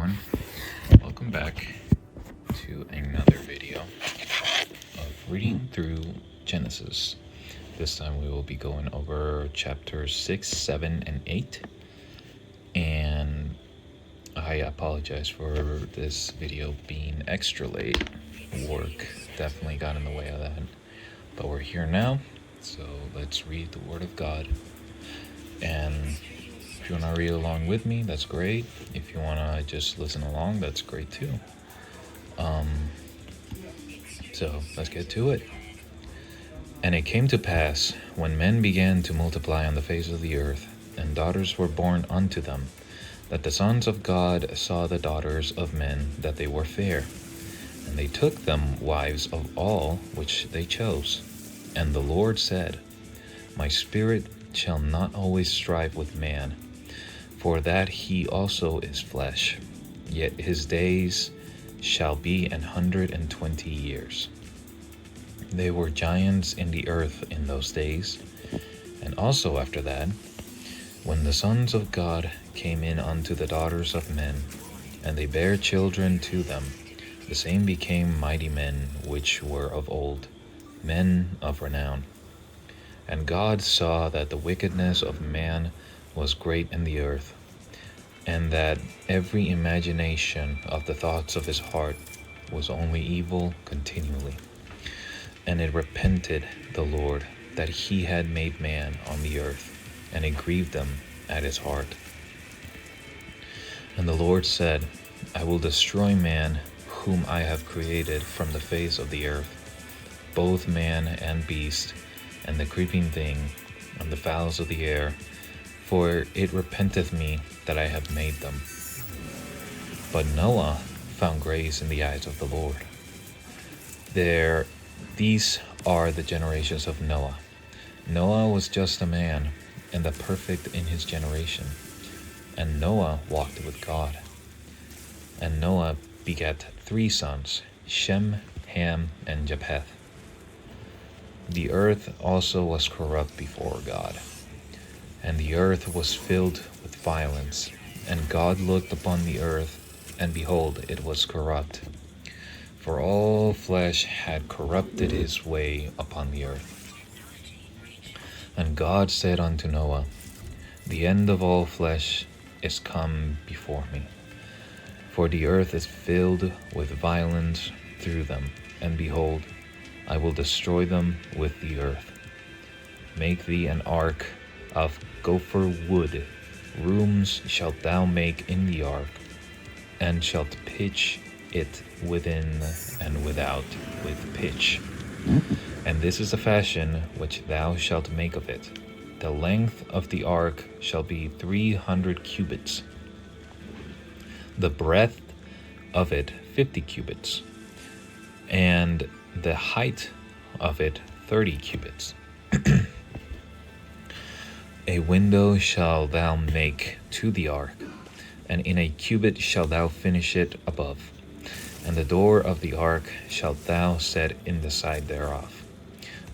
everyone. Welcome back to another video of reading through Genesis. This time we will be going over chapters 6, 7, and 8. And I apologize for this video being extra late. Work definitely got in the way of that. But we're here now, so let's read the Word of God. And if you want to read along with me, that's great. If you want to just listen along, that's great too. So let's get to it. And it came to pass, when men began to multiply on the face of the earth, and daughters were born unto them, that the sons of God saw the daughters of men, that they were fair. And they took them wives of all which they chose. And the Lord said, My spirit shall not always strive with man, for that he also is flesh, yet his days shall be 120 years. They were giants in the earth in those days, and also after that, when the sons of God came in unto the daughters of men, and they bare children to them, the same became mighty men which were of old, men of renown. And God saw that the wickedness of man was great in the earth, and that every imagination of the thoughts of his heart was only evil continually. And it repented the Lord that he had made man on the earth, and it grieved him at his heart. And the Lord said, I will destroy man whom I have created from the face of the earth, both man and beast, and the creeping thing, and the fowls of the air, for it repenteth me that I have made them. But Noah found grace in the eyes of the Lord. These are the generations of Noah. Noah was just a man, and the perfect in his generation. And Noah walked with God. And Noah begat 3 sons, Shem, Ham, and Japheth. The earth also was corrupt before God, and the earth was filled with violence. And God looked upon the earth, and behold, it was corrupt. For all flesh had corrupted his way upon the earth. And God said unto Noah, The end of all flesh is come before me, for the earth is filled with violence through them, and behold, I will destroy them with the earth. Make thee an ark of gopher wood. Rooms shalt thou make in the ark, and shalt pitch it within and without with pitch. And this is the fashion which thou shalt make of it. The length of the ark shall be 300 cubits, the breadth of it 50 cubits, and the height of it 30 cubits. A window shalt thou make to the ark, and in a cubit shalt thou finish it above. And the door of the ark shalt thou set in the side thereof.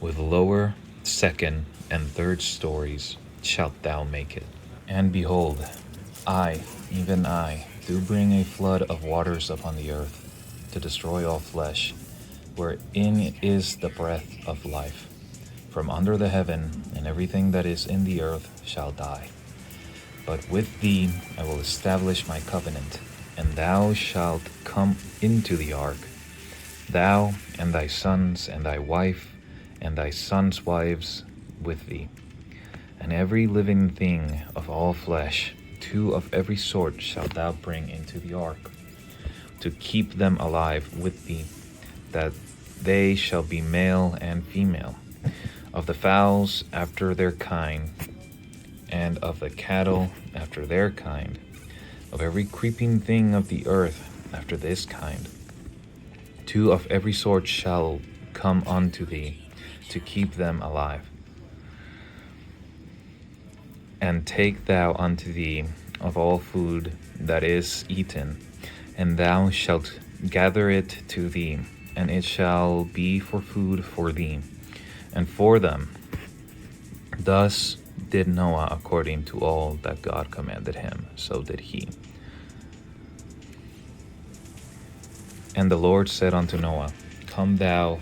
With lower, second, and third stories shalt thou make it. And behold, I, even I, do bring a flood of waters upon the earth, to destroy all flesh, wherein is the breath of life. From under the heaven, and everything that is in the earth shall die. But with thee I will establish my covenant, and thou shalt come into the ark, thou and thy sons and thy wife and thy sons' wives with thee, and every living thing of all flesh, 2 of every sort shalt thou bring into the ark, to keep them alive with thee, that they shall be male and female, of the fowls after their kind, and of the cattle after their kind, of every creeping thing of the earth after this kind. 2 of every sort shall come unto thee, to keep them alive. And take thou unto thee of all food that is eaten, and thou shalt gather it to thee, and it shall be for food for thee, and for them. Thus did Noah according to all that God commanded him, so did he. And the Lord said unto Noah, Come thou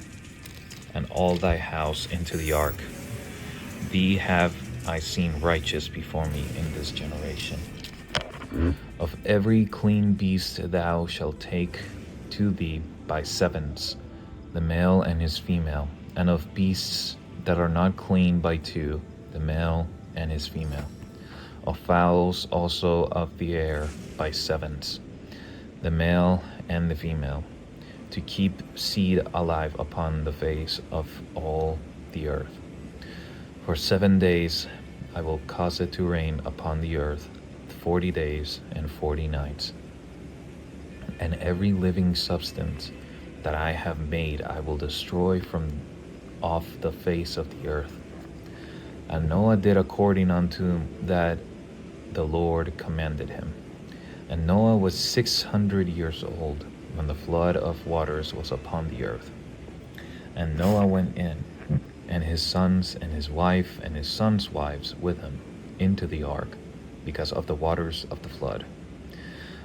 and all thy house into the ark. Thee have I seen righteous before me in this generation. Of every clean beast thou shalt take to thee by sevens, the male and his female, and of beasts that are not clean by two, the male and his female. Of fowls also of the air by sevens, the male and the female, to keep seed alive upon the face of all the earth. For 7 days I will cause it to rain upon the earth 40 days and 40 nights. And every living substance that I have made I will destroy from off the face of the earth. And Noah did according unto that the Lord commanded him. And Noah was 600 years old when the flood of waters was upon the earth. And Noah went in, and his sons and his wife and his sons' wives with him, into the ark, because of the waters of the flood.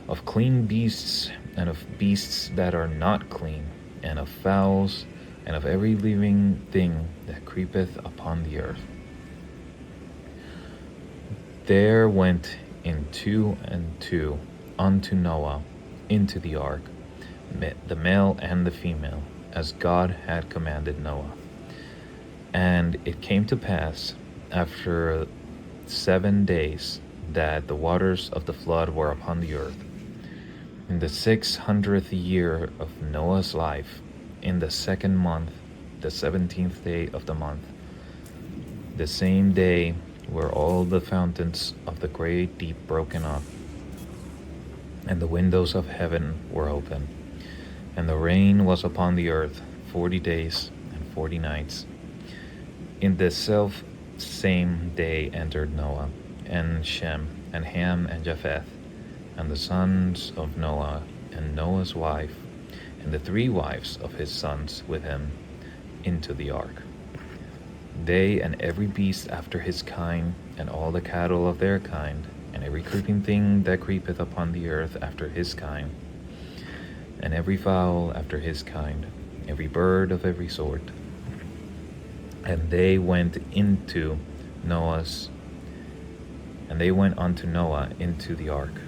Of clean beasts, and of beasts that are not clean, and of fowls, and of every living thing that creepeth upon the earth. There went in 2 and 2 unto Noah into the ark, the male and the female, as God had commanded Noah. And it came to pass after 7 days that the waters of the flood were upon the earth. In the 600th year of Noah's life, in the 2nd month, the 17th day of the month, the same day were all the fountains of the great deep broken up, and the windows of heaven were open, and the rain was upon the earth 40 days and 40 nights. In the self same day entered Noah, and Shem, and Ham, and Japheth, and the sons of Noah, and Noah's wife, and the 3 wives of his sons with him, into the ark. They and every beast after his kind, and all the cattle of their kind, and every creeping thing that creepeth upon the earth after his kind, and every fowl after his kind, every bird of every sort. And they went unto Noah into the ark,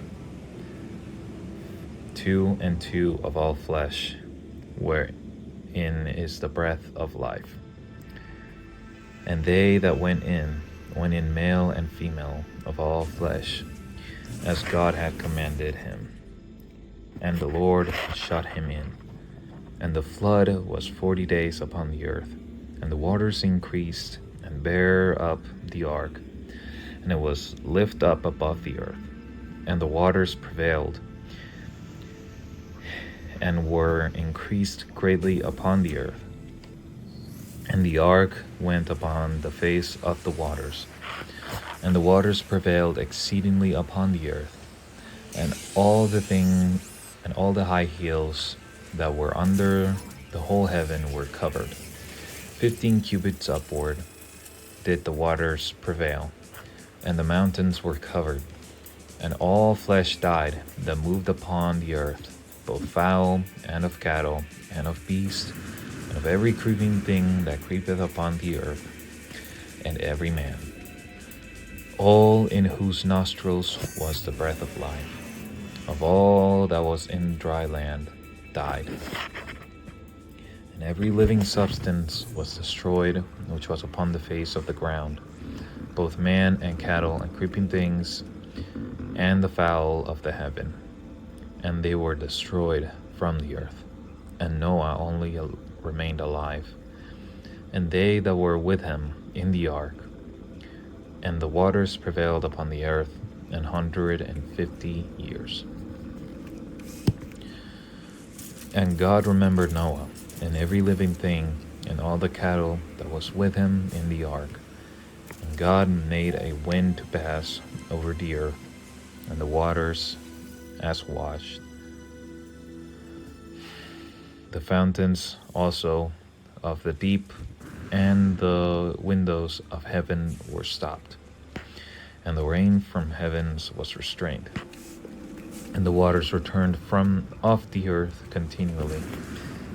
2 and 2 of all flesh, wherein is the breath of life. And they that went in male and female of all flesh, as God had commanded him. And the Lord shut him in. And the flood was 40 days upon the earth, and the waters increased and bare up the ark, and it was lift up above the earth, and the waters prevailed, and were increased greatly upon the earth. And the ark went upon the face of the waters, and the waters prevailed exceedingly upon the earth, and all the high hills that were under the whole heaven were covered. 15 cubits upward did the waters prevail, and the mountains were covered, and all flesh died that moved upon the earth, both fowl, and of cattle, and of beast, and of every creeping thing that creepeth upon the earth, and every man, all in whose nostrils was the breath of life, of all that was in dry land, died. And every living substance was destroyed which was upon the face of the ground, both man and cattle and creeping things, and the fowl of the heaven, and they were destroyed from the earth. And Noah only remained alive, and they that were with him in the ark. And the waters prevailed upon the earth 150 years. And God remembered Noah, and every living thing, and all the cattle that was with him in the ark. And God made a wind to pass over the earth, and the waters as washed. The fountains also of the deep and the windows of heaven were stopped, and the rain from heavens was restrained. and the waters returned from off the earth continually.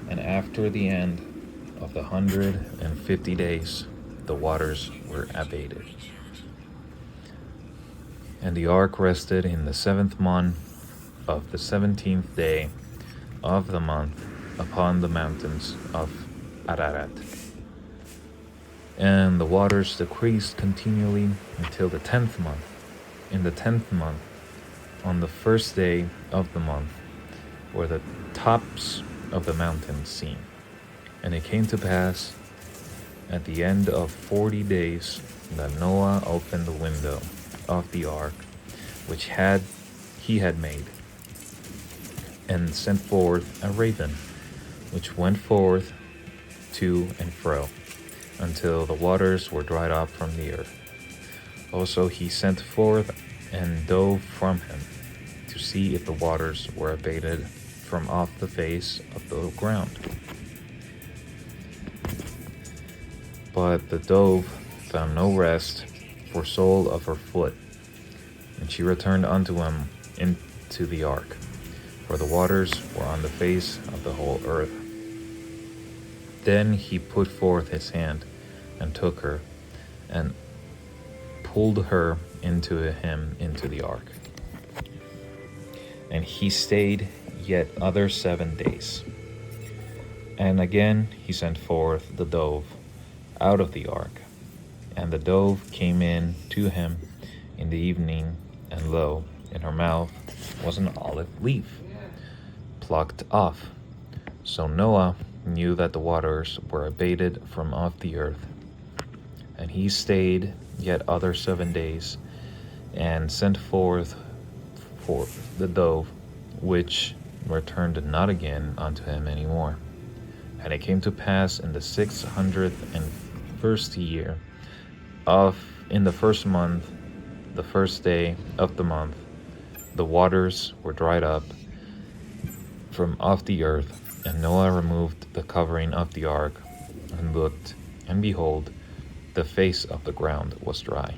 And after the end of the 150 days, the waters were abated. And the ark rested in the 7th month of the 17th day of the month upon the mountains of Ararat. And the waters decreased continually until the 10th month. In the 10th month, on the 1st day of the month, were the tops of the mountains seen. And it came to pass at the end of 40 days that Noah opened the window of the ark which he had made, and sent forth a raven, which went forth to and fro, until the waters were dried up from the earth. Also he sent forth a dove from him, to see if the waters were abated from off the face of the ground. But the dove found no rest for sole of her foot, and she returned unto him into the ark, for the waters were on the face of the whole earth. Then he put forth his hand, and took her, and pulled her into him into the ark. And he stayed yet other 7 days. And again he sent forth the dove out of the ark. And the dove came in to him in the evening, and lo, in her mouth was an olive leaf, plucked off. So Noah knew that the waters were abated from off the earth. And he stayed yet other 7 days, and sent forth the dove, which returned not again unto him any more. And it came to pass in the 601st year, in the 1st month, the 1st day of the month, the waters were dried up from off the earth, and Noah removed the covering of the ark, and looked, and behold, the face of the ground was dry.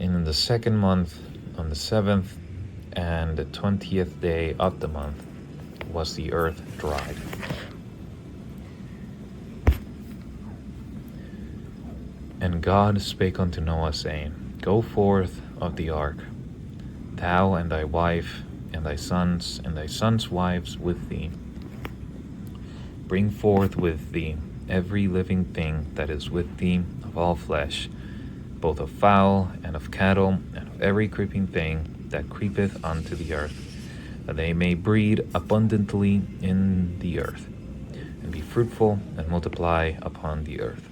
And in the 2nd month, on the 7th and the 20th day of the month, was the earth dried. And God spake unto Noah, saying, Go forth of the ark, thou and thy wife, and thy sons wives with thee. Bring forth with thee every living thing that is with thee of all flesh, both of fowl and of cattle, and of every creeping thing that creepeth unto the earth, that they may breed abundantly in the earth, and be fruitful and multiply upon the earth.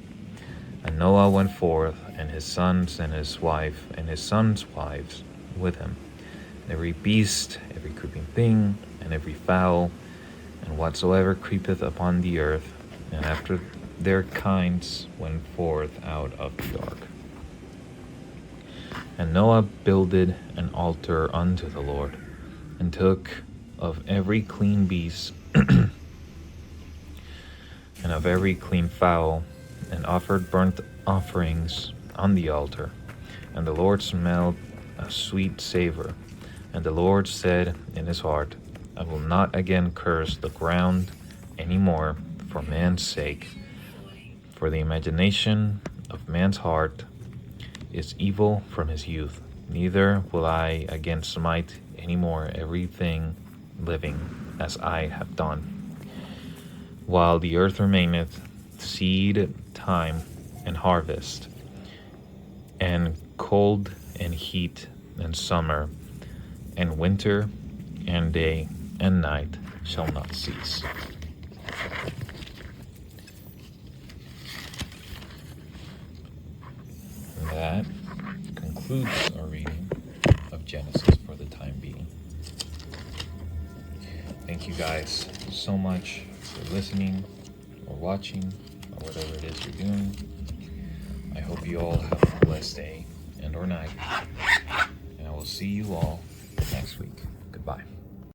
And Noah went forth, and his sons and his wife, and his sons' wives with him, and every beast, every creeping thing, and every fowl, and whatsoever creepeth upon the earth, and after their kinds went forth out of the ark. And Noah builded an altar unto the Lord, and took of every clean beast and of every clean fowl, and offered burnt offerings on the altar. And the Lord smelled a sweet savor. And the Lord said in his heart, I will not again curse the ground any more for man's sake, for the imagination of man's heart is evil from his youth. Neither will I again smite any more everything living as I have done. While the earth remaineth, seed time and harvest, and cold and heat and summer, and winter and day and night shall not cease. And that concludes our reading of Genesis for the time being. Thank you guys so much for listening or watching or whatever it is you're doing. I hope you all have a blessed day and or night, and I will see you all next week.